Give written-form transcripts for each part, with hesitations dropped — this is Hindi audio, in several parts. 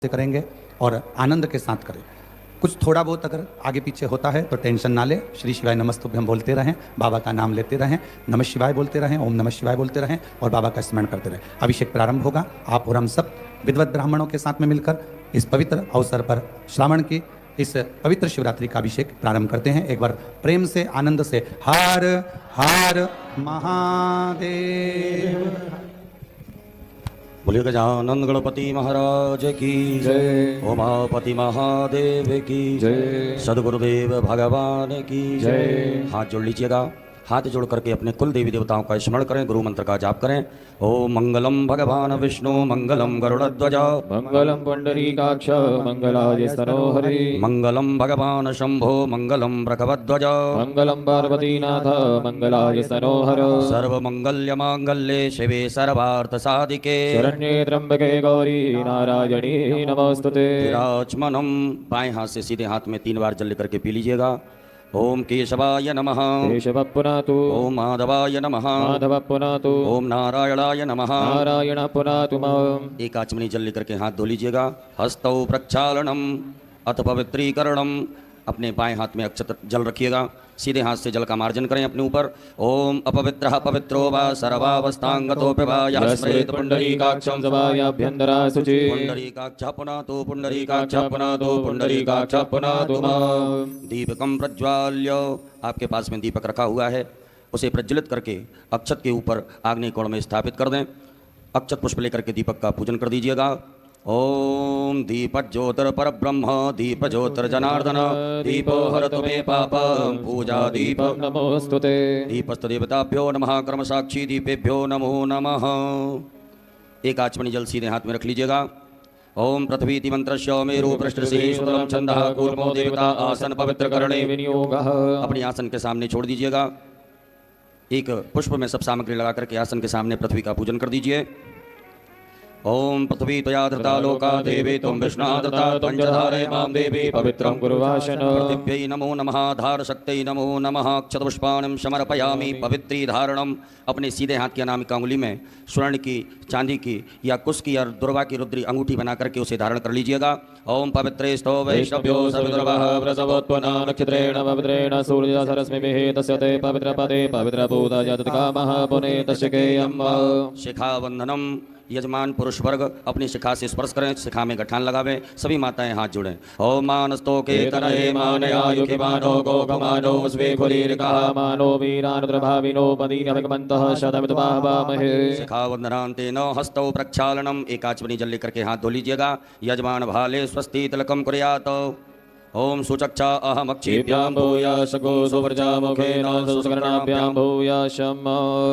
से करेंगे और आनंद के साथ करें। कुछ थोड़ा बहुत अगर आगे पीछे होता है तो टेंशन ना ले। श्री शिवाय नमस्तुभ्यम बोलते रहें, बाबा का नाम लेते रहें, नमः शिवाय बोलते रहें, ओम नमः शिवाय बोलते रहें और बाबा का स्मरण करते रहें। अभिषेक प्रारंभ होगा। आप और हम सब विद्वत ब्राह्मणों के साथ में मिलकर इस पवित्र अवसर पर श्रावण की इस पवित्र शिवरात्रि का अभिषेक प्रारंभ करते हैं। एक बार प्रेम से आनंद से हर हर महादेव। बोलिए गजानंद गणपति महाराज की जय। उमापति महादेव की जय। सदगुरुदेव भगवान की जय। हाथ जोड़ लीजिएगा। हाथ जोड़ करके अपने कुल देवी देवताओं का स्मरण करें, गुरु मंत्र का जाप करें। ओम मंगलम भगवान विष्णु मंगलम गरुड़ध्वज मंगलम पुंडरीकाक्ष मंगलाय स्तनोहरि मंगलम भगवान शंभो मंगलम वृषभध्वज मंगलम पार्वतीनाथ मंगलाय स्तनोहर सर्वमंगल्य मांगल्ये शिवे सर्वार्थ साधिके शरण्ये त्र्यंबके गौरी नारायणी नमोस्तुते। विराजमानम। बाएं हाथ से सीधे हाथ में 3 बार जल लेकर के पी लीजिएगा। ओम केशवाय नमः, केशव पुनातु ओम माधवाय नमः, माधव पुनातु ओम नारायणाय नमः। नारायण पुनातु मां। एक आचमनी जल लेकर के हाथ धो लीजिएगा। हस्तौ प्रक्षालनम अथ पवित्रीकरणम। अपने बाएं हाथ में अक्षत जल रखिएगा। सीधे हाथ से जल का मार्जन करें अपने ऊपर। ओम अपवित्रः पवित्रो वा सर्वावस्थांगतोऽपि वा यः स्मरेत् पुंडरीकाक्षं सभायाभ्यन्तरा शुचि पुंडरीकाक्षः पुनातु पुंडरीकाक्षः पुनातु पुंडरीकाक्षः पुनातु मां। दीपकं प्रज्वाल्य। आपके पास में दीपक रखा हुआ है, उसे प्रज्वलित करके अक्षत के ऊपर आग्नेय कोण में स्थापित कर दें। अक्षत पुष्प लेकर के दीपक का पूजन कर दीजिएगा। ओम दीप ज्योतिर पर ब्रह्म दीप ज्योतिर जनार्दन दीपो हरतु मे पापं पूजा दीप नमोस्तुते। दीपस्तु देवताभ्यो नमः कर्म साक्षी दीपेभ्यो नमो नमः। एक आचमनी जल सीधे हाथ में रख लीजिएगा। ओम पृथ्वीति मंत्रस्य मेरु पृष्ठस्य सुतलं छंदः कूर्मो देवता आसन पवित्र करणे विनियोगः। अपने आसन के सामने छोड़ दीजिएगा। एक पुष्प में सब सामग्री लगा करके आसन के सामने पृथ्वी का पूजन कर दीजिए। ओम पृथ्वी त्वया धृता लोका देवी त्वं विष्णा धृता त्वं च धारय मां देवी पवित्रं कुर्वाशन। पृथिव्यै नमो नमः धार शक्त्यै नमो नमः क्षतपुष्पाणं समर्पयामि पवित्री धारणम। अपने सीधे हाथ की अनामिका अंगुली में स्वर्ण की, चांदी की या कुश की या दुर्वा की रुद्री अंगूठी बना करके उसे धारण कर लीजिएगा। ओम पवित्रे स्तो वैष्णव्यो सवितुर्वः प्रसवोत्पन्ना नक्षत्रेण पवित्रेण सूर्य सरस्मिभिः तस्य ते पवित्रपदे पवित्रभूता जगत्कामः पुने तस्य केयम्। शिखावंदनम। यजमान पुरुष वर्ग अपनी शिखा से स्पर्श करें, शिखा में गठान लगावें। सभी माताएं हाथ जोड़ें। ओम मानस्तो के तनये मानयायुखि मानो गोकमानो स्वे कुलीरिकाः मानो वीरानुद्रभाविनो पदीनभगवन्तः शतमितुपावामहे। शिखावंदनान्तेन हस्तौ प्रक्षालनम। एक आचमनी जल लेकर के हाथ धो लीजिएगा। यजमान भाले स्वस्ति तिलकम कुर्यात्। ओम सुचक्षा अहमक्षिभ्यां भूयाशको सुवर्जामुखेन सुसकर्णाभ्यां भूयाशम्।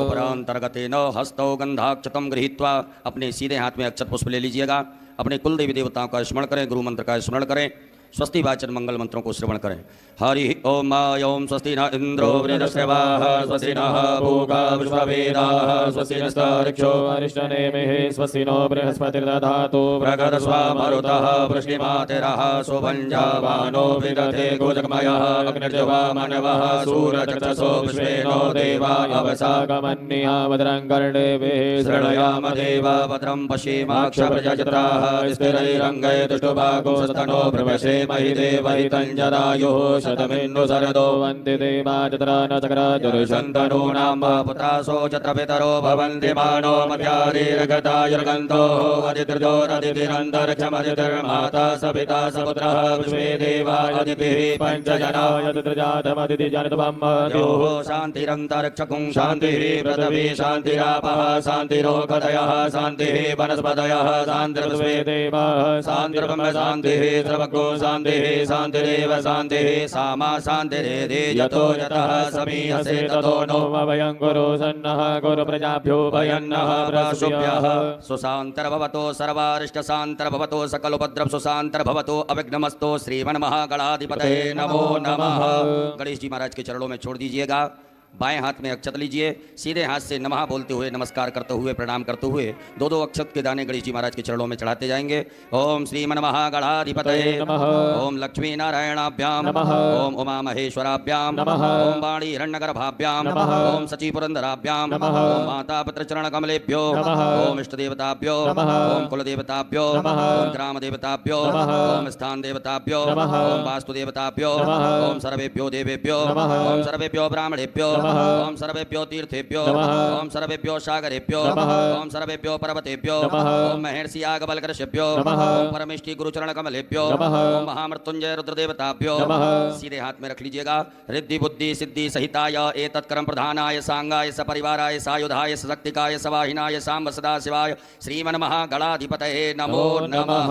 उपरांतर्गतेन हस्तौ गंधाक्षतं गृहीत्वा। अपने सीधे हाथ में अक्षत पुष्प ले लीजिएगा। अपने कुल देवी देवताओं का स्मरण करें, गुरु मंत्र का स्मरण करें, स्वस्ति वाचन मंगल मंत्रों को श्रवण करें। हरि ओम ओम स्वस्ति न इंद्रो वृद्धश्रवाः स्वस्ति नः पूगा विश्ववेदाः स्वस्ति नस्तार्क्ष्यो अरिष्टनेमिः स्वस्ति नो बृहस्पतिर्दधातु प्रगदस्वामरुतः वृष्टिमातिरः सुभञ्जावानो विदधे गोजगमयः अग्निर्जवा मानवः सूरचक्षसो विश्वेनो देवा अवसागमन्निहा भद्रं कर्णेभिः शृणयाम देवा भद्रं पश्येमाक्षप्रजत्राः स्थिरैरङ्गै दुष्टुभागो स्तनो प्रवशे महि देवहितं जरायुः शतमिन्नु शरदो वन्ति देवा चत्रा न चक्रा दुर्शन्तनूनां पुत्रासो चत्र पितरो भवन्ति मानो मध्यादिर्गतायुर्गन्तो अदितिर्जोरदितिरन्तरिक्षमदितिर्माता सपिता सपुत्रः विश्वे देवा अदितिः पञ्चजनाय तत्रजातमदितिजनत्वं योः शान्तिरन्तरिक्षकुं शान्तिः पृथिवी शान्तिरापः शान्तिरोगदयः शान्तिः वनस्पतयः शान्तिर्विश्वे देवाः शान्तिर्ब्रह्म शान्तिः सर्वगो शान्तिः शान्तिरेव शान्तिः सामा शान्तिरेधि यतो यतः समीहसे ततो नो वयं गुरु सन्नः गुरु प्रजाभ्यो भयन्नः प्राशुभ्यः सुशान्तर्भवतो सर्वारिष्टशान्तर्भवतो सकलोपद्रव सुशान्तर्भवतो अविघ्नमस्तो श्रीमन्महागणाधिपतये नमो नमः। गणेश जी महाराज के चरणों में छोड़ दीजिएगा। बाएं हाथ में अक्षत लीजिए, सीधे हाथ से नमः बोलते हुए नमस्कार करते हुए प्रणाम करते हुए दो दो अक्षत के दाने गणेश जी महाराज के चरणों में चढ़ाते जाएंगे। ओम श्रीमन्महागणाधिपतये नमः। ओम लक्ष्मी नारायणाभ्याम नमः। ओम उमा महेश्वराभ्याम नमः। ओम वाणी हिरण्यगर्भाभ्याम नमः। ओम सचीपुरंदराभ्याम नमः। ओम माता पुत्र चरण कमलेभ्यो नमः। ओम इष्ट देवताभ्यो नमः। ओम कुल देवताभ्यो नमः। ओम ग्राम देवताभ्यो नमः। ओम स्थान देवताभ्यो नमः। ओम वास्तु देवताभ्यो नमः। ओम सर्वेभ्यो देवेभ्यो नमः। ओम सर्वेभ्यो ब्राह्मणेभ्यो नमः। ओम सर्वेभ्यो तीर्थेभ्यो नमः। ओम सर्वेभ्यो सागरेभ्यो नमः। ओम सर्वेभ्यो पर्वतेभ्यो नमः। ओम महर्षि यागबलकर्षेभ्यो नमः। ओम परमेष्टि गुरुचरण कमलेभ्यो नमः। ओम महामृत्युंजय रुद्रदेवताभ्यो नमः। सीधे हाथ में रख लीजिएगा। रिद्धि बुद्धि सिद्धि सहिताय एतत्कर्म प्रधानाय सांगाय सपरिवाराय सायुधाय सशक्तिकाय सवाहिनाय सांब सदा शिवाय श्रीमन्महागणाधिपतये नमो नमः।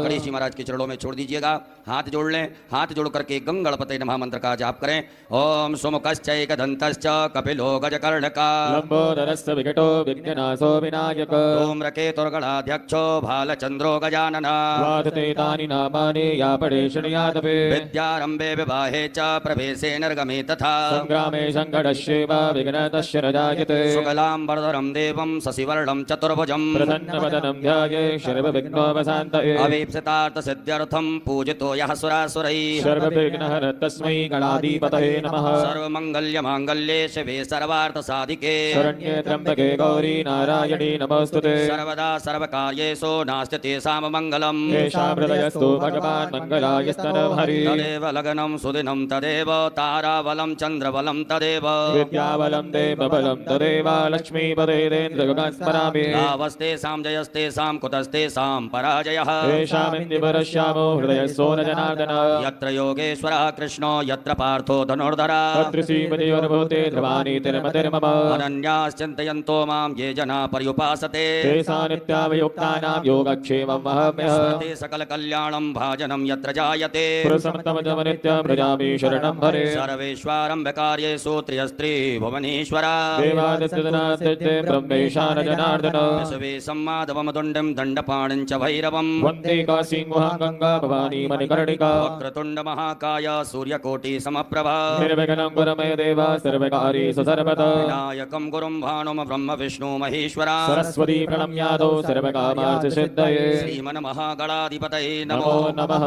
गणेश जी महाराज के चरणों में छोड़ दीजिएगा। हाथ जोड़ लें, हाथ जोड़ करके गंगणपतये नमः मंत्र का जाप करें। ओम सुमुखश्चैकदन्तश्च कपिलो गजकर्णका लंबोदरस्य विकटो विघ्ननाशो विनायक धूम्रकेतुर्गणाध्यक्षो भालचन्द्रो गजानन वादते तानि नामानि या पडे शृणुयादपि विद्यारम्भे विवाहे च प्रवेशे निर्गमे तथा संग्रामे सङ्कटस्यैव विघ्नतस्य न जायते शुक्लां वरदरं देवं शशिवर्णं चतुर्भुजं प्रसन्नवदनं ध्याये सर्वविघ्नोपशान्तये अवीप्सितार्थसिद्ध्यर्थं पूजितो यः सुरासुरैः सर्वविघ्नहर तस्मै गणाधिपतये नमः सर्वमङ्गल्यमाङ्गल्ये शिवे सर्वार्थसाधिके शरण्ये त्र्यम्बके गौरी नारायणी नमोऽस्तुते सर्वदा सर्वकार्येषु नास्ति तेषां मङ्गलम् येषां हृदयस्तु भगवान् मङ्गलाय स्तनम् हरि तदेव लग्नं सुदिनं तदेव ताराबलं चन्द्रबलं तदेव विद्याबलं देवबलं तदेव लक्ष्मीपदेन्द्रगुणान् स्मरामि तावस्तेषां जयस्तेषां कुतस्तेषां पराजयः येषामिन्द्रिपरश्यामो हृदयस्थो न जनार्दन यत्र योगेश्वरः कृष्णो यत्र पार्थो धनुर्धरः तत्र श्रीमतिर्भूते ध्रुवाणि तिर्मतिर्मम अनन्याश्चिन्तयन्तो मां ये जना पर्युपासते तेषां नित्यावयुक्तानां योगक्षेमं वहाम्यः ते सकलकल्याणं भाजनं यत्र जायते पुरुषमतमजम नित्यं व्रजामि शरणं हरे सर्वेष्वारम्भकार्येषु त्र्यस्त्री भुवनेश्वरा देवादित्यजनादित्ये ब्रह्मेशान जनार्दन विश्वे सम्माधवमदुण्डं दण्डपाणिं च भैरवम् वन्दे काशीं गुहां गङ्गा भवानी मणिकर्णिका वक्रतुण्डमहाकाय सूर्यकोटिसमप्रभा निर्विघ्नं कुरु मे देव सर्वकार्येषु सर्वदा विनायकं गुरुं भानुं ब्रह्म विष्णु महेश्वरा सरस्वती प्रणम्यादौ सर्वकामार्थसिद्धये श्रीमन्महागणाधिपतये नमो नमः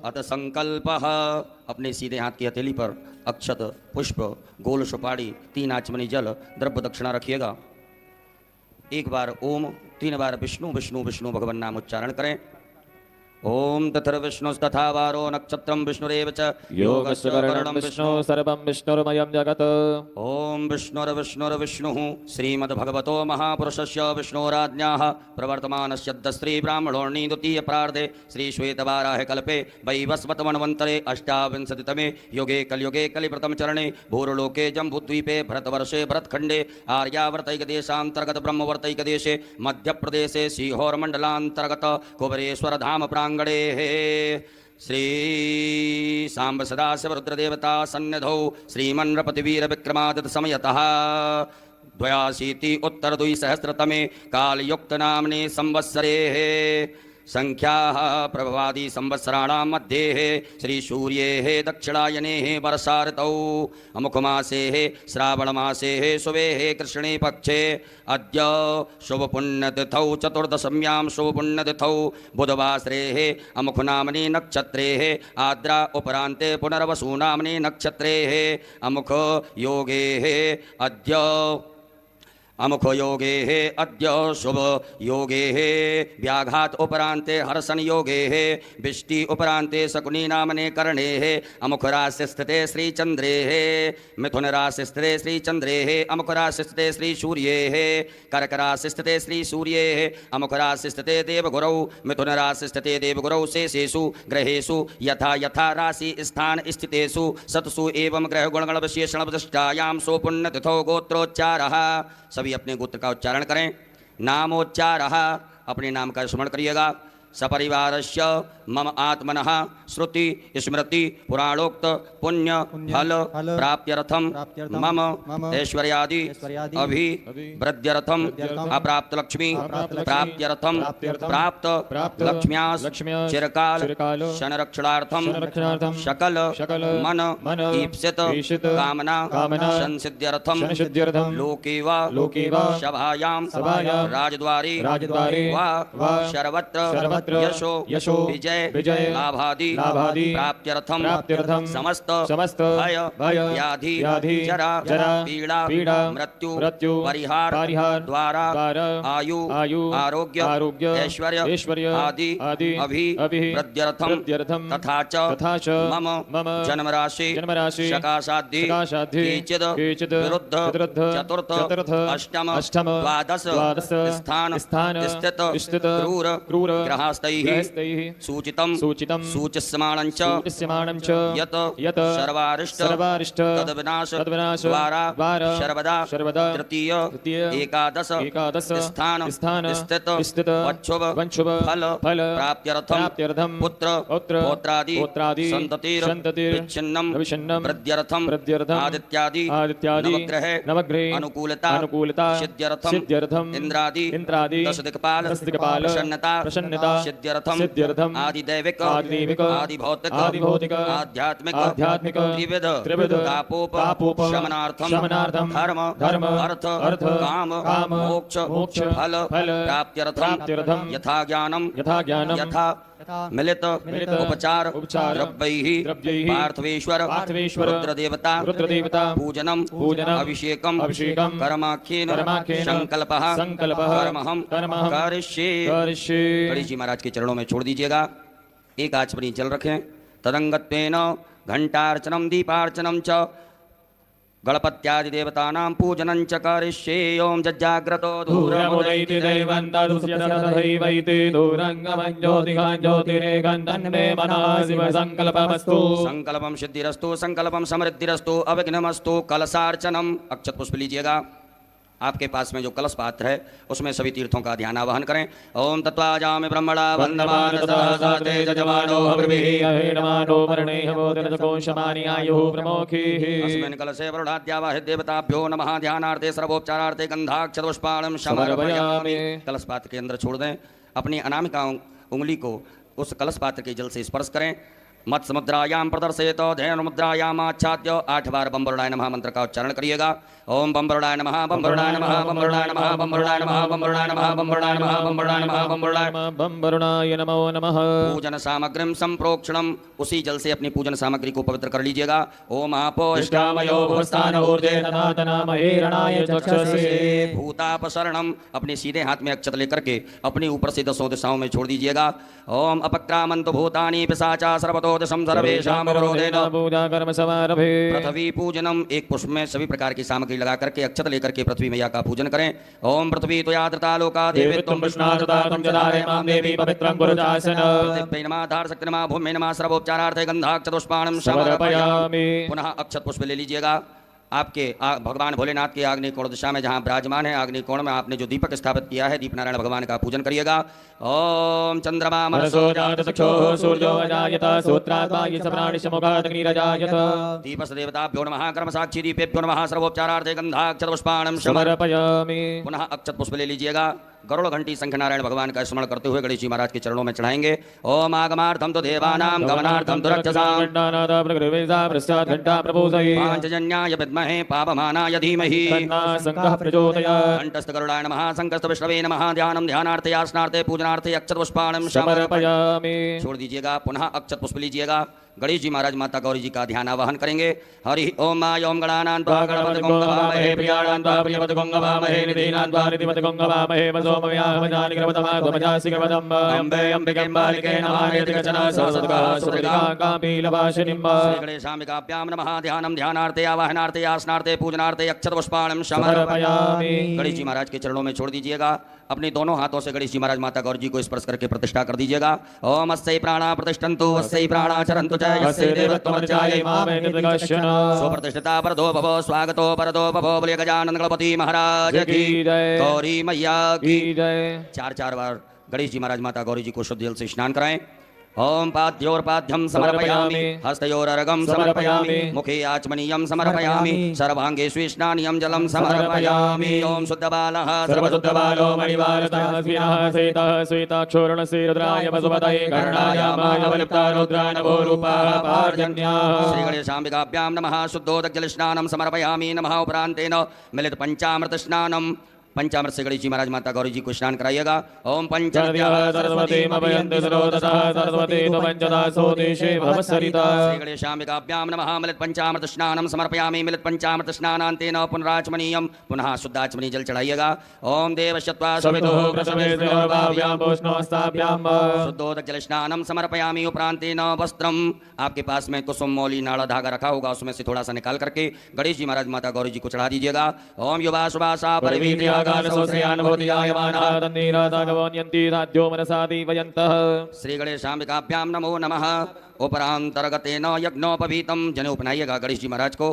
अथ संकल्पः। अपने सीधे हाथ की हथेली पर अक्षत पुष्प गोल सुपारी 3 आचमनी जल द्रव्य दक्षिणा रखिएगा। एक बार ओम, 3 बार विष्णु विष्णु विष्णु भगवान नाम उच्चारण करें। ओम तथर्विष्णुस्तथा वारो नक्षत्रं विष्णुरेव च योगस्य करणं विष्णु सर्वं विष्णुर्मयं जगत् ओम विष्णुर्विष्णुर्विष्णुः श्रीमद्भगवतो महापुरुषस्य विष्णोराज्ञाः प्रवर्तमानस्य श्री ब्राह्मणोर्णी द्वितीय प्रार्धे श्री श्वेतवाराह कल्पे वैवस्वतमन्वन्तरे 28तमे युगे कलियुगे कलिप्रथम चरणे भूर्लोके जम्बूद्वीपे भरतवर्षे भरतखण्डे आर्यावर्तैकदेशान्तर्गत ब्रह्मवर्तैकदेशे मध्यप्रदेशे सीहोरमण्डलान्तर्गत कुबरेश्वर धाम प्राङ्गणे श्री सांब सदाशिव रुद्रदेवता सन्निधौ श्रीमन्नृपतिवीर विक्रमादित्य समयतः 82 उत्तर 2सहस्रतमे कालयुक्त नाम्ने संवत्सरे संख्याः प्रभवादि संवत्सराणां मध्ये श्री सूर्येः दक्षिणायने वर्षा ऋतौ अमुखमासे श्रावणमासे शुभेः कृष्णे पक्षे अद्य शुभपुण्यतिथौ चतुर्दशम्यां शुभपुण्यतिथौ बुधवासरे अमुखनाम्नि नक्षत्रे आद्रा उपरान्ते पुनर्वसु नाम्नि नक्षत्रे अमुख योगे अद्य अमुख योगे अद्य शुभ योगे व्याघात उपरान्ते हर्षण योगे बिष्टि उपरान्ते शकुनी नामने कर्णे अमुख राशि स्थिते श्री चंद्रे मिथुन राशि स्थिते श्री चंद्रे अमुख राशि स्थिते श्री सूर्ये कर्क राशि स्थिते श्री सूर्ये अमुख राशि स्थिते देवगुरौ मिथुन राशि स्थिते देवगुरौ शेषेषु ग्रहेषु यथा यथा राशि स्थान स्थितेषु सत्सु एवं ग्रह गुणगण विशेषण विशिष्टायां सुपुण्यतिथौ गोत्रोच्चारः। सभी अपने गोत्र का उच्चारण करें। नामोच्चारः, अपने नाम का स्मरण करिएगा। सपरिवारस्य मम आत्मनः श्रुति स्मृति पुराणोक्त पुण्य फल प्राप्त्यर्थम मम ऐश्वर्यादि अभिवृद्ध्यर्थम अप्राप्त लक्ष्मी प्राप्त्यर्थम प्राप्त लक्ष्म्यास चिरकाल संरक्षणार्थम सकल मन ईप्सित कामना संसिद्ध्यर्थम लोके वा सभायां राजद्वारे वा सर्वत्र यशो विजय लाभादि प्राप्त्यर्थम समस्त भय व्याधि जरा पीड़ा मृत्यु परिहार द्वारा आयु आरोग्य ऐश्वर्य आदि अभिवृद्ध्यर्थम तथा च मम जन्मराशि शकाशादि केचिद् विरुद्ध चतुर्थ अष्टम द्वादश स्थान स्थित क्रूर ग्रहस्थैः सूचितं सूच्यमानं च यत् सर्वारिष्ट तद्विनाश द्वारा सर्वदा तृतीय एकादश स्थान स्थित वंशुभ फल प्राप्त्यर्थम पुत्र पौत्रादि सन्ततिर्विच्छिन्नं वृद्ध्यर्थम आदित्यादि नवग्रहे अनुकूलता सिद्ध्यर्थम इंद्रादि दशदिक्पाल प्रसन्नता सिद्ध्यर्थम आदिदैविक आदिभौतिक आध्यात्मिक त्रिविध तापोप शमनार्थम धर्म अर्थ काम मोक्ष फल प्राप्त्यर्थम यथा ज्ञानम यथा मिलित उपचार द्रव्यैः पार्थवेश्वर रुद्रदेवता पूजनम अभिषेकम कर्माख्येन संकल्पः कर्महं करिष्ये। गणेश जी महाराज के चरणों में छोड़ दीजिएगा। एक आचमनी जल रखें। तदंगत्वेन घंटार्चनम दीपार्चनम च गणपत्यादि देवतानां पूजनं च करिष्ये। ओम जज्जाग्रतो धूरमुदैति दैवन्तदुष्यतथैवैति दूरङ्गमं ज्योतिरेकन्दन्मे मनः शिवसङ्कल्पमस्तु। संकल्पम सिद्धिरस्तु संकल्पम समृद्धिरस्तु अविघ्नमस्तु। कलशार्चनम अक्षत पुष्प लीजिएगा। आपके पास में जो कलश पात्र है उसमें सभी तीर्थों का ध्यान आवाहन करें। ओम तत्वाजामि ब्रह्मणा वन्दमान सदा साते जजमानो अब्रवीः अहेडमानो वर्णेह बोधनकोशमानि आयुः प्रमोखीः। अस्मिन् कलशे वरुणाद्यावाहि देवताभ्यो नमः। ध्यानार्थे सर्वोपचारार्थे गन्धाक्षतपुष्पाणं समर्पयामि। कलश पात्र के अंदर छोड़ दें। अपनी अनामिका उंगली को उस कलश पात्र के जल से स्पर्श करें। मत समुद्रायाम प्रदर्शयत ध्यान मुद्रायाम आच्छाद्य 8 बार बम वरुणाय नमः मंत्र का उच्चारण करिएगा। ओम बम वरुणाय नमः बम वरुणाय नमः बम वरुणाय नमः बम वरुणाय नमः बम वरुणाय नमः बम वरुणाय नमः बम वरुणाय नमः बम वरुणाय बम वरुणाय नमो नमः। पूजन सामग्रीम संप्रोक्षणम उसी जल से अपनी पूजन सामग्री को पवित्र कर लीजिएगा। ओम आपो इष्टामयो भूस्थान ऊर्जे तनातनामहे रणाय चक्षसे। भूतापसरणम अपने सीधे हाथ में अक्षत लेकर के अपने ऊपर से 10 दिशाओं में छोड़ दीजिएगा। ओम अपक्रामंत भूतानि पिशाचा सर्वतो दशम सर्वेषां अवरोधेन पूजा कर्म समारभे। पृथ्वी पूजनम एक पुष्प में सभी प्रकार की सामग्री लगा करके अक्षत लेकर के पृथ्वी मैया का पूजन करें। ओम पृथ्वी त्वया धृता लोका देवी त्वं कृष्णादता त्वं जलारे मां देवी पवित्रं कुरुदासन। पृथिव्यै नमः धारशक्ति नमः भूम्यै नमः सर्वोपचारार्थे गन्धाक्षतपुष्पाणं समर्पयामि। पुनः अक्षत पुष्प ले लीजिएगा। आपके भगवान भोलेनाथ की आग्नेय कोण दिशा में जहाँ विराजमान है आग्नेय कोण में आपने जो दीपक स्थापित किया है दीप नारायण भगवान का पूजन करिएगा। ओम चंद्रमा मनसो जात चक्षुः सूर्यो अजायत सूत्रात्मा ये सप्राणिशमुखाग्निरजायत। दीपस देवताभ्यो नमः कर्म साक्षी दीपेभ्यो नमः सर्वोपचारार्थे गन्धाक्षतपुष्पाणं समर्पयामि। पुनः अक्षत पुष्प ले लीजिएगा। गरुड़ घंटी शंख नारायण भगवान का स्मरण करते हुए गणेश जी महाराज के चरणों में चढ़ाएंगे। ओम आगमार्थम तो देवानां गमनार्थम तो रक्षसां पांचजन्याय विद्महे पापमानाय धीमहि कंठस्थ गरुडाय नमः संकस्त विष्णवे नमः। ध्यानम ध्यानार्थे आसनार्थे पूजनार्थे अक्षत पुष्पाणं समर्पयामि। छोड़ दीजिएगा। पुनः अक्षत पुष्प लीजिएगा। गणेश जी महाराज माता गौरी जी का ध्यान आवाहन करेंगे। हरि ओम माय ओम गणानां त्वा गणपतिं गवामहे प्रियाणां त्वा प्रियपतिं गवामहे निधीनां त्वा निधिपतिं गवामहे वसोमयामजानि ग्रवतमागमजासि ग्रवतम् अम्बे अम्बिके बालिके नमः नेतिकचना सरस्वतः सुरगा कापीलवासिनीं श्री गणेशाम्बिकाभ्यां नमः। ध्यानम ध्यानार्थे आवाहनार्थे आसनार्थे पूजनार्थे अक्षत पुष्पाणं समर्पयामि। गणेश जी महाराज के चरणों में छोड़ दीजिएगा। अपने दोनों हाथों से गणेश जी महाराज माता गौरी जी को स्पर्श करके प्रतिष्ठा कर दीजिएगा। ओम अस्यै प्राणा प्रतिष्ठन्तु अस्यै प्राणा चरन्तु च यस्यै देवत्वमर्चायै मामेकश्चन सुप्रतिष्ठिता परदो भवो स्वागतो परदो भवो बोलिए गजानन गणपति महाराज की जय। गौरी मैया की जय। 4 बार गणेश जी महाराज माता गौरी जी को शुद्ध जल से स्नान कराएं। ओम पाद्योर्पाद्यम समर्पयामि, हस्तयोरर्घं समर्पयामि, मुखे आचमनीयं समर्पयामि, सर्वांगेषु स्नानीयं जलं समर्पयामि। ओम शुद्धबालः सर्वशुद्धबालो मणिवालतः स्विनः सेतः श्वेताक्षोरणस्य रुद्राय वसुपतये कर्णाय मानवलिप्ता रुद्रा नभो रूपाः पार्जन्याः। श्री गणेशाम्बिकाभ्यां नमः। शुद्धोदक स्नानं समर्पयामि। नमः। उपरांतेन मिलित पंचामृत स्नानं, पंचामृत से गणेश जी महाराज माता गौरी जी को स्नान कराइएगा। ओम चर्द्याः सरस्वतीमभयन्ति सरोदसः सरस्वती तु पंचदा सोदेशे भवसरिता। श्री गणेशाम्बिकाभ्यां नमः। मिलित पंचामृत स्नानं समर्पयामि। मिलित पंचामृत स्नानान्तेन पुनराचमनीयं, पुनः शुद्धाचमनी जल चढ़ाइएगा। ओम देवशत्वा सवितुः प्रसवे स्त्रियोर्भाव्यां पुष्णोस्ताभ्यां शुद्धोदक जल स्नानं समर्पयामि। उपरांतेन वस्त्रम, आपके पास में कुसुम मौली नाड़ा धागा रखा होगा, उसमें से थोड़ा सा निकाल करके गणेश जी महाराज माता गौरी जी को चढ़ा दीजिएगा। ओम युवा शुभाशा परिवीर्य श्री गणेशाम्बिकाभ्यां नमो नमः। उपरांतर्गतेन यज्ञोपवीतम, जनेऊ पहनाइएगा गणेश जी महाराज को।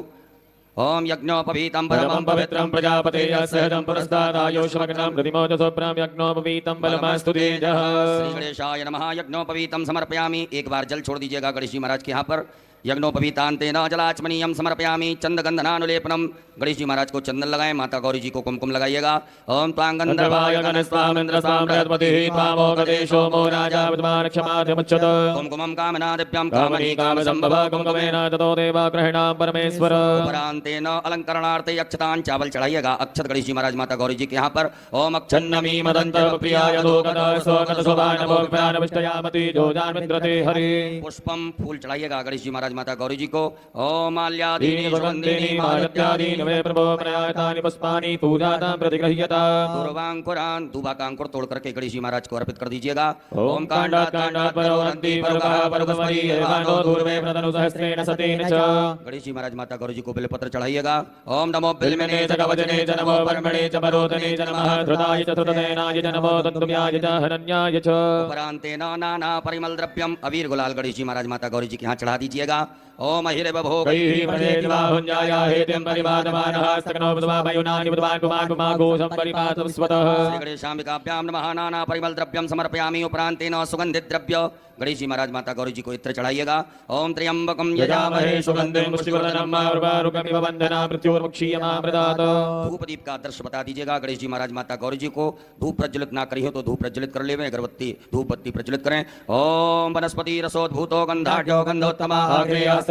ओम यज्ञोपवीतम परमं पवित्रं प्रजापतेः सहजं पुरस्तादायोष्मग्नं प्रतिमोदसोप्रां यज्ञोपवीतं बलमस्तु तेजः। श्री गणेशाय नमः। यज्ञोपवीतम समर्पयामि। एक बार जल छोड़ दीजिएगा गणेश जी महाराज के यहाँ पर। यज्ञोपवीतांतेन जलाचमनीयं समर्पयामि। चंदगंधनानुलेपनम, गणेश जी महाराज को चंदन लगाएं। माता गौरी जी को कुमकुम लगाइएगा। ओम गंधर्वाय गणस्वामिन्द्रस्वां बृहस्पतिः त्वामोगदेशो मो राजा विद्वान् क्षमाधिमुच्यत। कुमकुमं कामनादिभ्यं कामनी कामसम्भव कुमकुमेन ततो देवाग्रहिणां परमेश्वर। उपरांतेन अलंकरणार्थे अक्षतान् चावल चढ़ाइएगा। अक्षत गणेश जी महाराज माता गौरी जी के यहाँ पर। ओम छन्नमी मदन्तः प्रियाय लोकतः सोकतशोभानभो विप्राणविष्टयामति जोजान्मित्रते हरि। पुष्पम, फूल चढ़ाइएगा गणेश जी महाराज माता गौरी जी को। ओम माल्यादीनि सुगन्धिनी मालत्यादीनि मे प्रभो प्रयातानि पुष्पाणि पूजातां प्रतिगृह्यता। दूर्वांकुरान्, दूबा का अंकुर तोड़ करके गणेश जी महाराज को अर्पित कर दीजिएगा। ओम कांडात् कांडात् परोहन्ति परुकः परुकमरी एवानो दूर्वे प्रतनु सहस्रेण सतेन च। गणेश जी महाराज माता गौरी जी को बेलपत्र चढ़ाइएगा। ओम नमो बिल्मने च कवचने च नमो परमणे च परोधने च नमः धृताय च धृतसेनाय च नमो तत्त्वम्याय च हनन्याय च। उपरांतेन नाना परिमल द्रव्यम, अबीर गुलाल गणेश जी महाराज माता गौरी जी के यहाँ चढ़ा दीजिएगा। ओम अहिरे बभो कैहि मजेति बाहुन्याय हेतिं परिपादमानः सकनो बुद्ध्वा वयुनानि बुद्ध्वान् पुमान् पुमागोसं परिपातं स्वतः। श्री गणेशाम्बिकाभ्यां नमः। नाना परिमल द्रव्यम समर्पयामि। उपरांतेन सुगंधित द्रव्य, गणेश जी महाराज माता गौरी जी को इत्र चढ़ाइएगा। ओम त्र्यंबकम यजामहे सुगन्धिं पुष्टिवर्धनम् उर्वारुकमिव वन्दना मृत्योर्मुक्षीयमामृतात्। धूप दीप का आदर्श बता दीजिएगा गणेश जी महाराज माता गौरी जी को। धूप प्रज्वलित ना करी हो तो धूप प्रज्वलित कर लेवे, अगरबत्ती धूप बत्ती प्रज्वलित करें। ओम वनस्पति रसोद्भूतो गंधाढ्यो गंधोत्तमा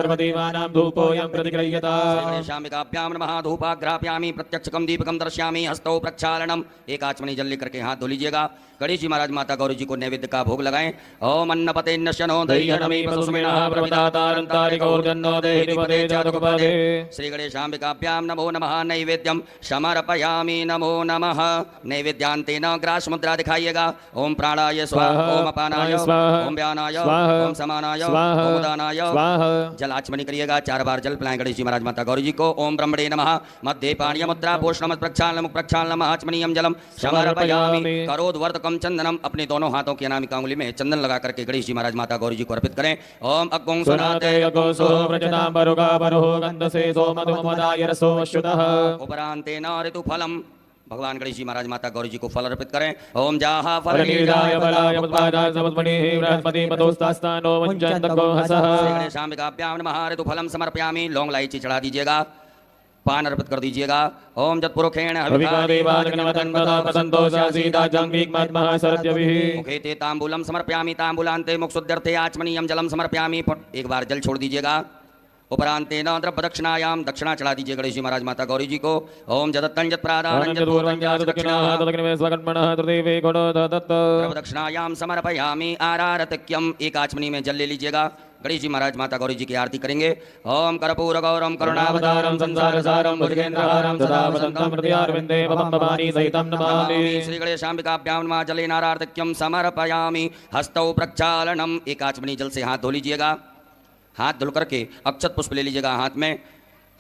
सर्वदेवानां धूपोऽयं प्रतिगृह्यता। गणेशाम्बिकाभ्यां नमः। धूपाग्रापयामि, प्रत्यक्षकम दीपकम दर्शयामि, हस्तौ प्रक्षालनम, एक आचमनी जल लेकर के हाथ धो लीजिएगा। गणेश जी महाराज माता गौरी जी को नैवेद्य का भोग लगाएं। ओम अन्नपते नश्यनो दह्यनमी पशुमिनः प्रवतातारन्तारिकौर्जन्नो देहिपदे जातकपदे। श्री गणेशाम्बिकाभ्यां नमो नमः। नैवेद्यम समर्पयामि। नमो नमः। नैवेद्यांतेन ग्रास मुद्रा दिखाइएगा। ओम प्राणाय स्वाहा, ओम अपानाय स्वाहा, ओम व्यानाय स्वाहा, ओम समानाय स्वाहा, ओम उदानाय स्वाहा। जल आचमनी करिएगा। 4 बार जल पिलाएं गणेश जी महाराज माता गौरी जी को। ओम ब्रह्मणे नमः। मध्ये पाणीय मुद्रा पोषणम प्रक्षालनम प्रक्षालनम आचमनीयम जलम समर्पयामि। करोद्वर्तकम चंदनम, अपने दोनों हाथों की अनामिका उंगली में चंदन लगा करके गणेश जी महाराज माता गौरी जी को अर्पित करें। ओम अग्गों सुनाते अगोसो व्रजतां परुगा परुहो गन्धसे सोमधुमदाय रसो अश्युतः। उपरांतेन ऋतुफलम, भगवान गणेश जी महाराज माता गौरी जी को फल अर्पित करें। ओम जाहा फल फलनीराय बलाय मुद्वादाय समत्मणिः बृहस्पति पतोस्तास्तानो वञ्चन्तको हसः। श्री गणेशाम्बिकाभ्यां नमः। ऋतुफलम समर्पयामि। लौंग इलायची चढ़ा दीजिएगा। पान अर्पित कर दीजिएगा। ओम जत्पुरुखेण मुखेते तांबूलम समर्पयामि। तांबूलान्ते मुक्षुद्यर्थे आचमनीयम जलम समर्पयामि। एक बार जल छोड़ दीजिएगा। उपरांतेन द्रव्य दक्षिणायां, दक्षिणा चढ़ा दीजिए गणेश जी महाराज माता गौरी जी को। ओम जदत्तं जत्प्रादानं द्रव्य दक्षिणायां समर्पयामि। आरारतक्यम, एक आचमनी में जल ले लीजिएगा। गणेश जी महाराज माता गौरी जी की आरती करेंगे। ओम कर्पूर गौरम करुणावतारम संसारसारम भुजगेन्द्रहारम सदा वसंतम हृदयारविंदे भवं भवानी सहितं नमामि। श्री गणेशाम्बिकाभ्यां नमः। जलेनारार्तक्यम समर्पयामि। हस्तौ प्रक्षालनम, एक आचमनी जल से हाथ धो लीजिएगा। हाथ धुल करके अक्षत पुष्प ले लीजिएगा हाथ में।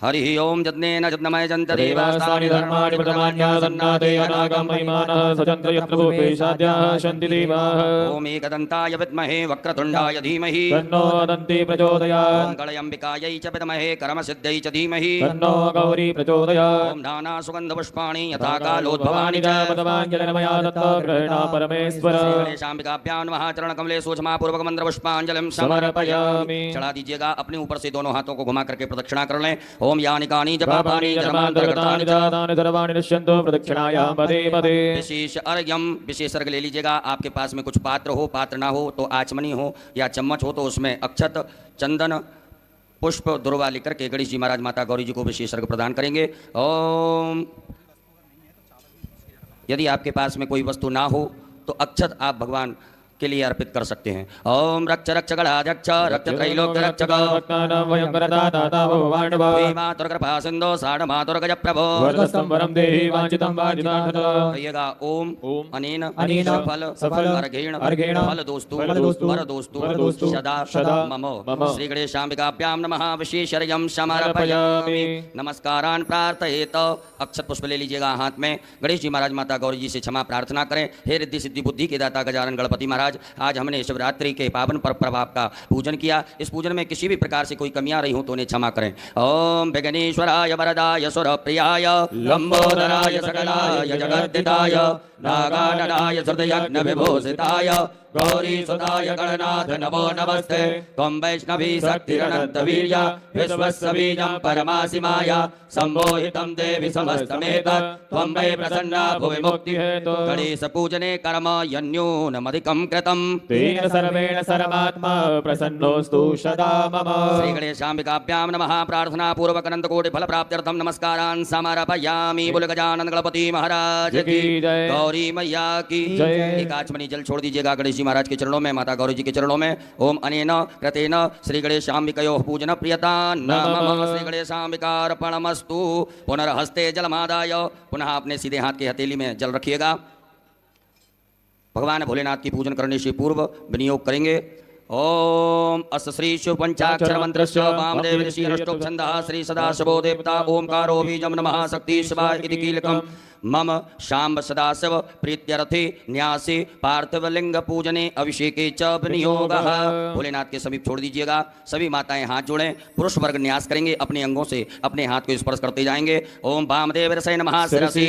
हरि ओम यज्ञेन यज्ञमय जन्त देवास्तानि धर्माणि प्रथमान्यासन्नाते अनागं महिमानः सचन्त्र यत्र भूपेशाद्याः सन्ति देवाः ओम एकदन्ताय विद्महे वक्रतुण्डाय धीमहि तन्नो दन्ति प्रचोदयात् ओम गणयम्बिकायै च विद्महे कर्मसिद्ध्यै च धीमहि तन्नो गौरी प्रचोदयात् ओम नाना सुगन्धपुष्पाणि यथा कालोद्भवानि च पदमाञ्जलिर्मया दत्ता गृह्णा परमेश्वर गणेशाम्बिकाभ्यां नमः चरणकमले सूक्ष्मा पूर्वक मंत्र पुष्पांजलिं समर्पयामि। चढ़ा दीजिएगा। अपने ऊपर से दोनों हाथों को घुमा करके प्रदक्षिणा कर लें। ओम यानि कानि पापानि जपापानि जन्मान्तर्गतानि जातानि सर्वाणि नश्यन्तु प्रदक्षिणायां पदे पदे। विशेष अर्घ्यम, विशेष अर्घ्य ले लीजिएगा। आपके पास में कुछ पात्र हो, पात्र ना हो तो आचमनी हो या चम्मच हो तो उसमें अक्षत, चंदन, पुष्प, दुर्वा लेकर के गणेश जी महाराज, माता गौरी जी को विशेष अर्घ्य प्रदान करेंगे। ओम, यदि आपके पास में कोई वस्तु ना हो तो अक्षत आप भगवान के लिए अर्पित कर सकते हैं। ओम रक्ष रक्ष गणाध्यक्ष रक्ष त्रैलोक्य रक्षक मातुर कृपा सिंधो साढ़ मातुर गज प्रभो कहिएगा ओम अनेन सफल अर्घेण फल दोस्तु वर दोस्तु सदा मम श्री गणेशाम्बिकाभ्यां नमः विशेषर्यं समर्पयामि। नमस्कारान् प्रार्थयेत। अक्षत पुष्प ले लीजिएगा हाथ में। गणेश जी महाराज, माता गौरी जी से क्षमा प्रार्थना करें। हे रिद्धि सिद्धि बुद्धि के दाता गजानन गणपति महाराज, आज हमने शिवरात्रि के पावन पर प्रभाव का पूजन किया। इस पूजन में किसी भी प्रकार से कोई कमियां रही हो तो उन्हें क्षमा करें। ओम विघ्नेश्वराय वरदाय सुरप्रियाय लंबोदराय सकलाय जगद्दिताय नागाननाय हृदयज्ञ विभूषिताय गौरी सुताय गणनाथ नमो नमस्ते। त्वं वैष्णवी शक्तिरनंत वीर्य विश्वस्य बीजं परमासिमाय सम्मोहितं देवि समस्तमेतत् त्वं वै प्रसन्ना भुवि मुक्तिहेतु। गणेश पूजने कर्म यन्यूनमधिकं कृतं तेन सर्वेण सर्वात्मा प्रसन्नोऽस्तु सदा मम। श्री गणेशाम्बिकाभ्यां नमः। प्रार्थना पूर्वक अनंत कोटि फल प्राप्त्यर्थं नमस्कारान् समर्पयामि। बोल गजानन गणपति महाराज की जय। गौरी मैया की जय। एक आचमनी जल छोड़ दीजिएगा गणेश जी महाराज के चरणों में, माता गौरी जी के चरणों में। ओम अनेन कृतेन श्री गणेशाम्बिकयोः पूजन प्रियता नमः। श्री गणेशाम्बिकार्पणमस्तु। पुनर्हस्ते जलमादाय, पुनः अपने सीधे हाथ के हथेली में जल रखिएगा। भगवान भोलेनाथ की पूजन करने से पूर्व विनियोग करेंगे। ओम अस्य श्री शिव पंचाक्षर मंत्रस्य वामदेव ऋषि अष्टोक छंदः श्री सदाशिवो देवता ओंकारो बीजं नमः शक्ति शिवाय इति कीलकम् मम शाम्ब सदाशिव प्रीत्यर्थे न्यासे पार्थिवलिंग पूजने अभिषेके च विनियोगः। भोलेनाथ के समीप छोड़ दीजिएगा। सभी माताएं हाथ जोड़ें। पुरुष वर्ग न्यास करेंगे, अपने अंगों से अपने हाथ को स्पर्श करते जाएंगे। ओम वामदेव ऋषये नमः शिरसि।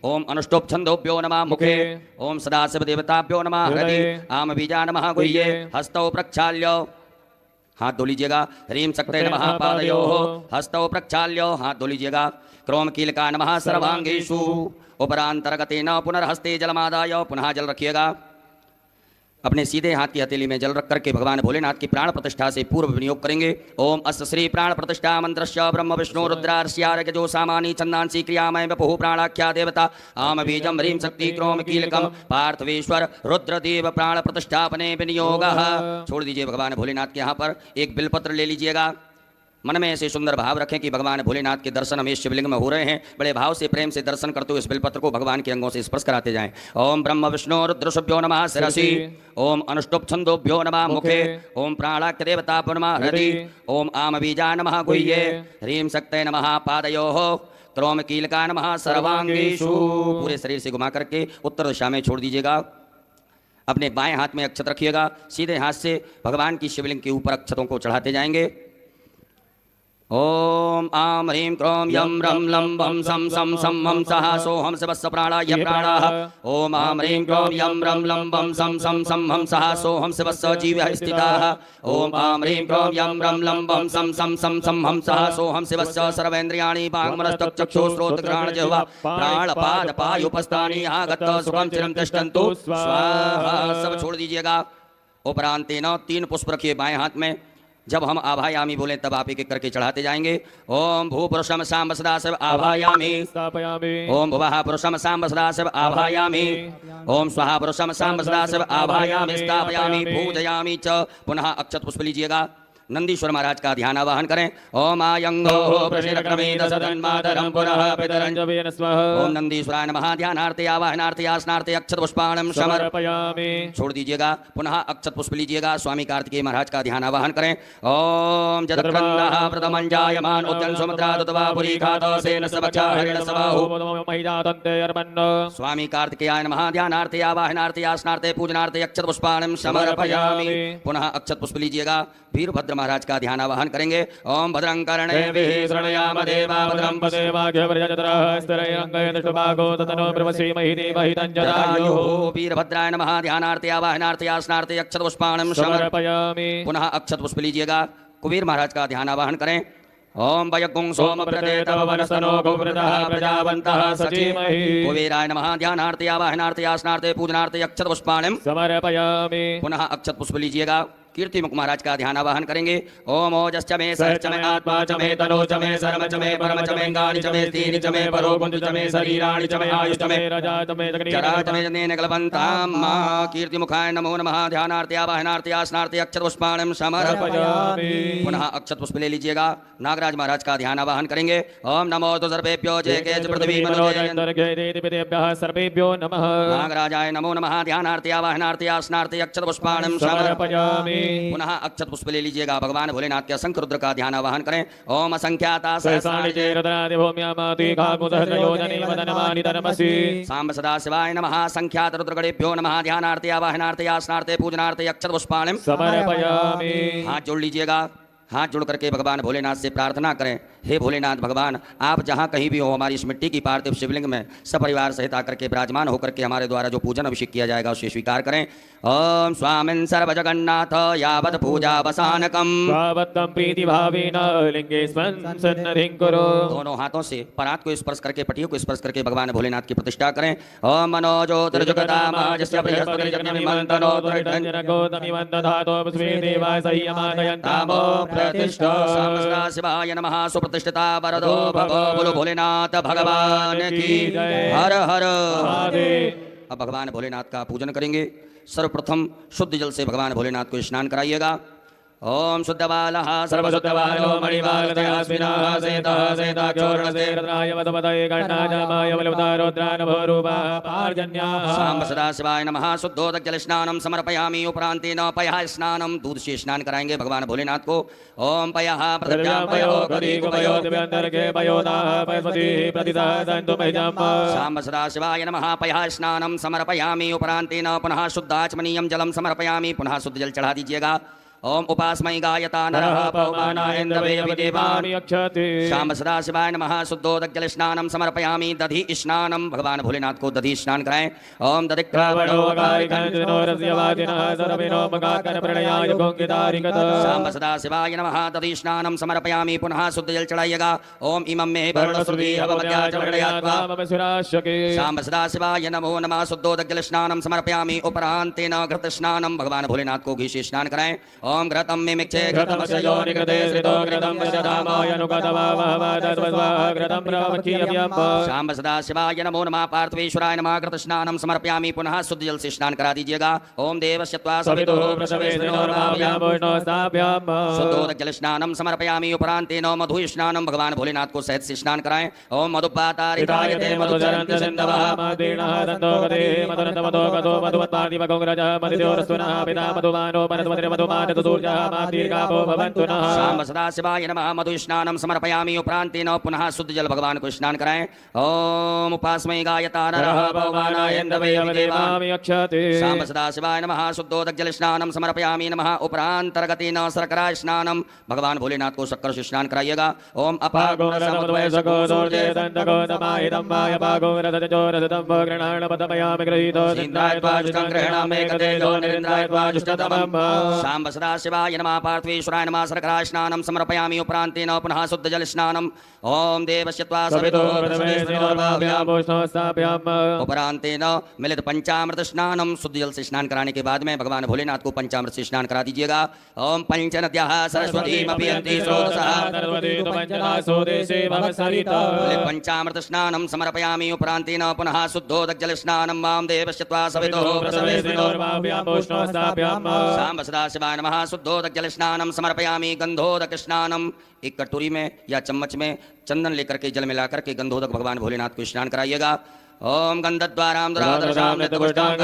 ओम अनुष्टोप छंदोभ्यो नमः मुखे। ओम सदाशिव देवताभ्यो नमः हृदि। आम बीजा नमः गुह्ये। हस्तौ प्रक्षाल्य, हाथ धो लीजिएगा। ह्रीं शक्ते नमः पादयोः। हस्तौ प्रक्षाल्य, हाथ धो लीजिएगा। क्रोम कीलका नमः सर्वांगेषु। उपरांतर्गतेन पुनर्हस्ते जलमादाय, पुनः जल रखिएगा। अपने सीधे हाथ की हथेली में जल रख करके भगवान भोलेनाथ की प्राण प्रतिष्ठा से पूर्व विनियोग करेंगे। ओम अस्य श्री प्राण प्रतिष्ठा मंत्रस्य ब्रह्म विष्णु रुद्रार्ष्यार्घ्यो सामानि छंदांसि क्रियामय वपुः प्राणाख्या देवता आम बीजं ह्रीं शक्ति क्रोम कीलकम पार्थवेश्वर रुद्रदेव प्राण प्रतिष्ठापने विनियोगः। छोड़ दीजिए भगवान भोलेनाथ के यहाँ पर। एक बिलपत्र ले लीजिएगा। मन में ऐसे सुंदर भाव रखें कि भगवान भोलेनाथ के दर्शन हमें शिवलिंग में हो रहे हैं। बड़े भाव से प्रेम से दर्शन करते हुए इस बिलपत्र को भगवान के अंगों से स्पर्श कराते जाएं। ओम ब्रह्म विष्णु रुद्रशुभ्यो नमः शिरसि। ओम अनुष्टुप छंदोभ्यो नमः मुखे। ओम प्राणाख्य देवताभ्यो नमः हृदि। ओम आम बीजा नमः गुह्ये। ह्रीं शक्ते नमः पादयोः। क्रोम कीलका नमः सर्वांगेषु। पूरे शरीर से घुमा करके उत्तर दिशा में छोड़ दीजिएगा। अपने बाएं हाथ में अक्षत रखिएगा। सीधे हाथ से भगवान की शिवलिंग के ऊपर अक्षतों को चढ़ाते जाएंगे। ओम आम ह्रीं क्रोम यम रम लम वम सम सम सम हम सः सोहम शिवस्य प्राणाय प्राणाः। ओम आम ह्रीं क्रोम यम रम लम वम सम सम सम हम सः सोहम शिवस्य जीवः स्थिताः। ओम आम ह्रीं क्रोम यम रम लम वम सम सम सम सम हम सः सोहम शिवस्य सर्वेन्द्रियाणि वाङ्मनस्तचक्षुश्रोत्रघ्राण जिह्वा प्राणपाद पायुपस्थानि आगत सुखं चिरं तिष्ठन्तु स्वाहा। सब छोड़ दीजिएगा। उपरांतेन 3 पुष्प रखिए बाएं हाथ में। जब हम आभायामी बोलें तब आप एक एक करके चढ़ाते जाएंगे। ओम भू पुरुषम सांब सदाशिव आभायामी। ओम भुवः पुरुषम सांब सदाशिव आभायामी। ओम स्वाहा पुरुषम सांब सदाशिव आभायामी स्थापयामी पूजयामी च। पुनः अक्षत पुष्प लीजिएगा। नंदीश्वर महाराज का ध्यान आवाहन करें। ओम आयंगो प्रशिरक्रमीत सदन्मातरं पुनः पितरं जवेन स्वः ओम नंदीश्वराय नमः। ध्यानार्थे आवाहनार्थे आसनार्थे अक्षत पुष्पाणं समर्पयामि। छोड़ दीजिएगा, पुनः अक्षत पुष्प लीजिएगा। स्वामी कार्तिकेय महाराज का ध्यान आवाहन करें। ओम जदखंडः प्रथमं जायमान उद्यन सुमद्रादुतवा पुरी खातो सेन सबचा हरिण सबाहु महिजातन्ते अर्पण स्वामी कार्तिकेयाय नमः। ध्यानार्थे आवाहनार्थे आसनार्थे पूजनार्थे अक्षत पुष्पाणं समर्पयामि। पुनः अक्षत पुष्प लीजिएगा। वीरभद्र महाराज का ध्यान आवाहन करेंगे। ओम भद्रं कर्णेभिः शृणुयाम देवा भद्रं जटायुः। वीरभद्राय नमः। ध्यानार्थे आवाहनार्थे आसनार्थे अक्षत पुष्पाणं समर्पयामि। पुनः अक्षत पुष्प लीजिएगा। कुबेर महाराज का ध्यान आवाहन करें। ओम वयगुं सोमप्रते तव वनसनो गोवृतः प्रजावन्तः सचीमहि। कुबेराय नमः। ध्यानार्थे आवाहनार्थे आसनार्थे पूजनार्थे अक्षत पुष्पाणं समर्पयामि। पुनः अक्षत पुष्प लीजिएगा। कीर्तिमुख महाराज का ध्यान आवाहन करेंगे। ओम ओजश्च मे सहश्च मे आत्मा च मे तनो च मे सर्व च मे परम च मे गानि च मे स्थिति च मे परो कुंज च मे शरीराणि च मे आयुष च मे राजा च मे जरा च मे जनेन कल्पन्ताम् मा। कीर्तिमुखाय नमो नमः। ध्यानार्थे आवाहनार्थे आसनार्थे अक्षत पुष्पाणं समर्पयामि। पुनः अक्षत पुष्प ले लीजिएगा। नागराज महाराज का ध्यान आवाहन करेंगे। ओम नमो तो सर्वेभ्यो जय के पृथ्वी सर्वेभ्यो नमः। नागराजाय नमो नमः। ध्यानार्थे आवाहनार्थे आसनार्थे अक्षत पुष्पाणं समर्पयामि। पुनः अक्षत पुष्प ले लीजिएगा। भगवान भोलेनाथ के असंख्य रुद्र का ध्यान आवाहन करें। ओम असंख्याता सांब सदा शिवाय नमः। संख्यात रुद्रगणेभ्यो नमः। ध्यानार्थे आवाहनार्थे आसनार्थे पूजनार्थे अक्षत पुष्पाणं समर्पयामि। हाथ जोड़ लीजिएगा। हाथ जोड़ करके भगवान भोलेनाथ से प्रार्थना करें। हे भोलेनाथ भगवान, आप जहाँ कहीं भी हो हमारी इस मिट्टी की पार्थिव शिवलिंग में सपरिवार सहित आकर के विराजमान होकर के हमारे द्वारा जो पूजन अभिषेक किया जाएगा उसे स्वीकार करें। ओम स्वामिन् सर्वजगन्नाथ यावत् पूजावसानकम् प्रीति भावेन लिंगेस्मिन् सन्निधिं कुरु। दोनों हाथों से परात को स्पर्श करके पटियों को स्पर्श करके भगवान भोलेनाथ की प्रतिष्ठा करें। ओम मनोज्योतिर्जगतामाजस्य बृहस्पतिर्जगन्निमन्तनो दुर्धन्यरगोतमिवन्दधातो पुष्पे देवाय संयमानयन्तामो प्रतिष्ठा। शिवाय नमः। सुप्रतिष्ठिता वरदो भव। बोलो भोलेनाथ भगवान की हर हर महादेव। अब भगवान भोलेनाथ का पूजन करेंगे। सर्वप्रथम शुद्ध जल से भगवान भोलेनाथ को स्नान कराइएगा। ओम शुद्धबालः सर्वशुद्धबालो मणिमालतयास्मिनः सेतः सेताक्षोरणसेरद्राय वदवदये गणाजामाय बलवतारोद्रानभोरूपः पार्जन्याः। सांब सदा शिवाय नमः। शुद्धोदक जल स्नानं समर्पयामि। उपरांतेन पयः स्नानं दूध से स्नान कराएंगे भगवान भोलेनाथ को। ओम पयः पृथिव्यां पयो गदीकुपयो दिव्यांतर्गे पयोदाः पयस्पतिः प्रतिदा सन्तु महिजाम्। सांब सदा शिवाय नमः। पयः स्नानं समर्पयामि। उपरांतेन पुनः शुद्धाचमनीयं जलं समर्पयामि। पुनः शुद्ध जल चढ़ा दीजिएगा। ओम उपासमय गायता नरः पवमानायन्द्रवेयविदेवानि अक्षते। शाम सदा शिवाय नमः। शुद्धोदक जल स्नानं समर्पयामि। दधि स्नानं भगवान भोलेनाथ को दधि स्नान कराएं। ओम शाम सदा शिवाय नमः। दधि स्नानं समर्पयामि। पुनः शुद्ध जल चढ़ाइएगा। ओम इमं मे शाम सदा शिवाय नमो नमः। शुद्धोदक जल स्नानं समर्पयामि। उपरांतेन घृत स्नानं भगवान भोलेनाथ को घी से स्नान कराएं। ओम घृतं मिमिक्षे घृतमस्य योनि कृते श्रितो घृतं पश्यतामाय अनुगतवा वहवदस्वा घृतं प्रवचीयव्यम्। शाम सदा शिवाय नमो नमः। पार्थिवेश्वराय नमः। घृत स्नानं समर्पयामि। पुनः शुद्ध जल से स्नान करा दीजिएगा। ओम देवस्य त्वा सवितुः शुद्धोदक जल स्नानं समर्पयामि। उपरांतेन मधु स्नानं भगवान भोलेनाथ को सहज से स्नान कराएं। ओम मधुपातारितायते मधुचरन्त सिन्धवः मधुरीणः दन्तोगते मधुरन्तमतो गतो मधुवत्पादिवगोग्रजः मधुद्योरस्वनः पिता मधुमानो मधुमान शाम सदा शिवाय नमः। मधु स्नानं समर्पयामि। उपरांतेन पुनः शुद्ध जल भगवान को स्नान कराएं। ओम उपासमय गायता नरः पवमानायन्द्रवेयविदेवानि अक्षते। शाम सदा शिवाय नमः। शुद्धोदक जल स्नानं समर्पयामि। नमः। उपरांतर्गतेन शर्करा स्नानं भगवान भोलेनाथ को शक्कर से स्नान कराइएगा। ओम शाम सदा शिवाय नमः। पार्थिवेश्वराय नमः। शर्करा स्नानं समर्पयामि। उपरांतेन पुनः शुद्ध जल स्नानं। ओम देवस्य त्वा उपरांतेन मिलित पंचामृत स्नानं। शुद्ध जल से स्नान कराने के बाद में भगवान भोलेनाथ को पंचामृत से स्नान करा दीजिएगा। ओम पंचनद्यः सरस्वतीमपि पंचामृत स्नानं समर्पयामि। उपरांतेन पुनः शुद्धोदक जल स्नानं। मां देवस्य त्वा सवितुः शाम सदा शिवाय नमः। शुद्धोदक जल स्नानम समर्पयामी गंधोदक स्नानम। एक कटोरी में या चम्मच में चंदन लेकर के जल मिला करके गंधोदक भगवान भोलेनाथ को स्नान कराइएगा। ओम गंधद्वाराम दुरादर्शाम नित्यपुष्टां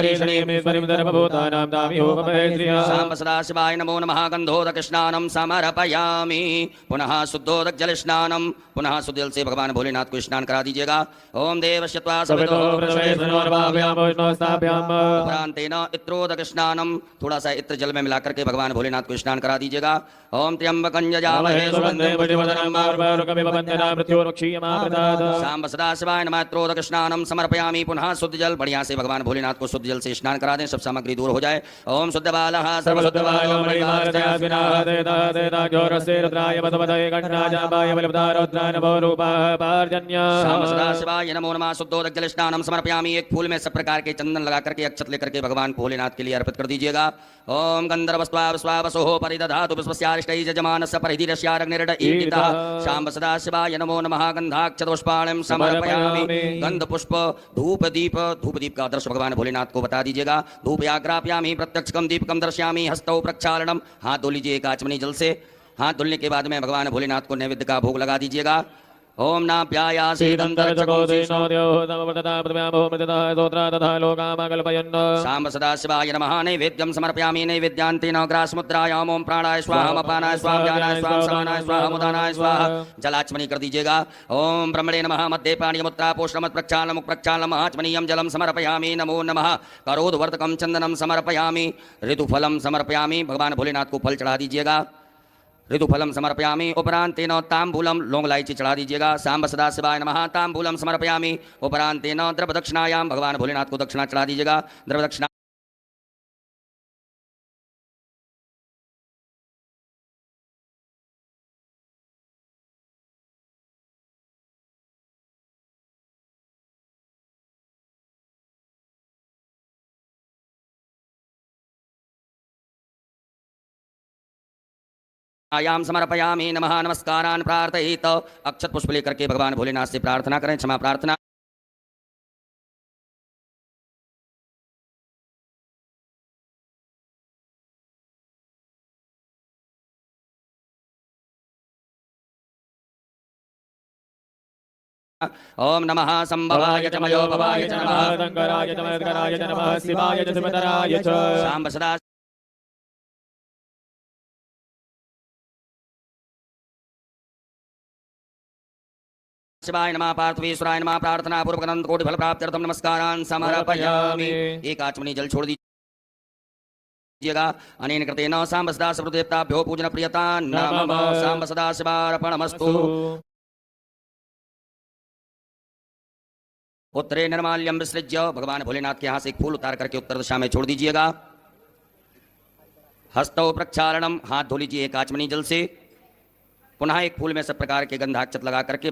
सांब सदाशिवाय नमो नमः। गंधोदक स्नानम समर्पयामि। पुनः शुद्धोदक जल स्नानम, पुनः शुद्ध जल से भगवान भोलेनाथ को स्नान करा दीजिएगा। ओम देवश्यत्वा सवितो उपरांतेन इत्रोदक स्नानम, थोड़ा सा इत्र जल में मिला करके भगवान भोलेनाथ को स्नान करा दीजिएगा। ओम त्र्यंबकं यजामहे सांब सदाशिवाय नमः। इत्रोदक स्नानम समर्पयामि। पुनः शुद्ध जल, बढ़िया से भगवान भोलेनाथ को शुद्ध जल से स्नान करा दें, सब सामग्री दूर हो जाए। ओम शुद्ध बालः सदाशिवाय नमो नमः। शुद्धोदक जल स्नानम समर्पयामि। एक फूल में सब प्रकार के चंदन लगा करके अक्षत लेकर के भगवान भोलेनाथ के लिए अर्पित कर दीजिएगा। ओम गंधर्वस्वावसोः परिदधातु पुष्पस्यारिष्टैः यजमानस्य परिधिरस्याग्निर्दीपितः शाम्ब सदाशिवाय नमो नमः। गंधाक्षतपुष्पाणिं समर्पयामि। गंध पुष्प धूप दीप का आदर्श भगवान भोलेनाथ को बता दीजिएगा। धूप याग्राप्यामि प्रत्यक्षकम दीपकम दर्शयामि। हस्तौ प्रक्षालनम, हाथ धो लीजिए एक आचमनी जल से। हाथ धुलने के बाद में भगवान भोलेनाथ को नैवेद्य का भोग लगा दीजिएगा। ओम सांब सदाशिवाय नमः। नैवेद्यम समर्पयामि। नैवेद्यांतेन ग्रासमुद्रायाम ओम प्राणाय स्वाहा अपानाय स्वाहा व्यानाय स्वाहा समानाय स्वाहा मुदानाय स्वाहा जलाचमनी कर दीजिएगा। ओम ब्रह्मणे नमः। मध्ये पाणिमुत्रा पोषणमत् प्रक्षालनमुख प्रक्षालनम आचमनीयम जलम समर्पयामि। नमो नमः। करोदवर्तकम चंदनम समर्पयामि। ऋतुफलम समर्पयामि। भगवान भोलेनाथ को फल चढ़ा दीजिएगा। ऋतुफलम समर्पयामि। उपरांतेन तांबूलम, लौंग इलायची चढ़ा दीजिएगा। सांब सदाशिवाय नमः। तांबूलम समर्पयामि। उपरांतेन द्रव दक्षिणायाम, भगवान भोलेनाथ को दक्षिणा चढ़ा दीजिएगा। द्रव दक्षिणा आयाम समर्पयामि। नमः। नमस्कारान् प्रार्थयेत। अक्षत पुष्प लेकर के भगवान भोलेनाथ से प्रार्थना करें, क्षमा प्रार्थना। ओम नमः संभवाय च मयोभवाय च नमः। शंकराय च महेश्वराय च नमः। शिवाय च शिवतराय च। सांब सदा शिवाय नमः। पार्थवीश्वराय नमः। प्रार्थना पूर्वक अनंत कोटि फल प्राप्त्यर्थम नमस्कारान् समर्पयामि। एक आचमनी जल छोड़ दीजिएगा। अनेन कृतेन सांब सदाशिव देवताभ्यो पूजन प्रियता नमः। सांब सदाशिवार्पणमस्तु। उत्तरे निर्माल्यम विसृज्य, भगवान भोलेनाथ के यहाँ से एक फूल उतार करके उत्तर दिशा में छोड़ दीजिएगा। हस्तौ प्रक्षालनम, हाथ धो लीजिए एक आचमनी जल से। पुनः एक फूल में सब प्रकार के गंधाक्षत लगा करके